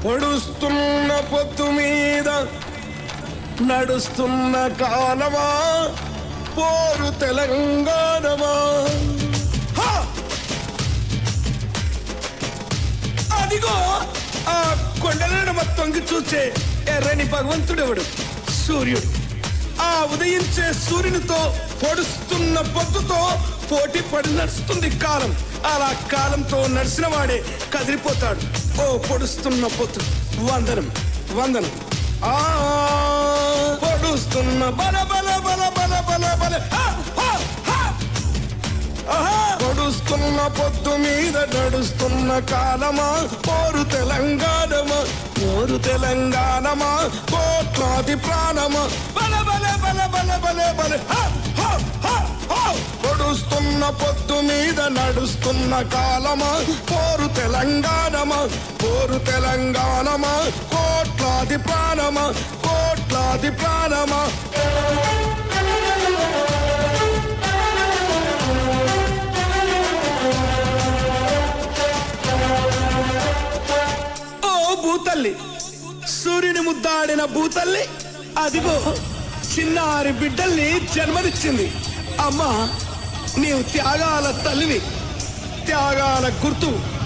పొడుస్తున్న పొత్తు మీద నడుస్తున్న కాలమా పోరు తెలంగాణమా. అదిగో ఆ కొండలను మొత్తంకి చూసే ఎర్రని భగవంతుడెవడు? సూర్యుడు. ఆ ఉదయించే సూర్యునితో పొడుస్తున్న పొద్దుతో పోటీ పడి నడుస్తుంది కాలం. అలా కాలంతో నడిచిన వాడే కదిలిపోతాడు. ఓ పొడుస్తున్న పొత్తు, వందనం వందనం. ఆ పొడుస్తున్న బల బల బల బల బల బల పొడుస్తున్న పొద్దు మీద నడుస్తున్న కాలమా పోరు తెలంగాణమా, పోరు తెలంగాణమా, కోట్లాది ప్రాణమా, బల బల బల బల బల బల. పొడుస్తున్న పొద్దు మీద నడుస్తున్న కాలమా పోరు తెలంగాణమా, పోరు తెలంగాణమా, కోట్లాది ప్రాణమా, కోట్లాది ప్రాణమా. భూతల్లి, సూర్యుని ముద్దాడిన భూతల్లి అదిగో చిన్నారి బిడ్డల్ని జన్మనిచ్చింది. అమ్మా, నీవు త్యాగాల తల్లివి, త్యాగాల గుర్తు.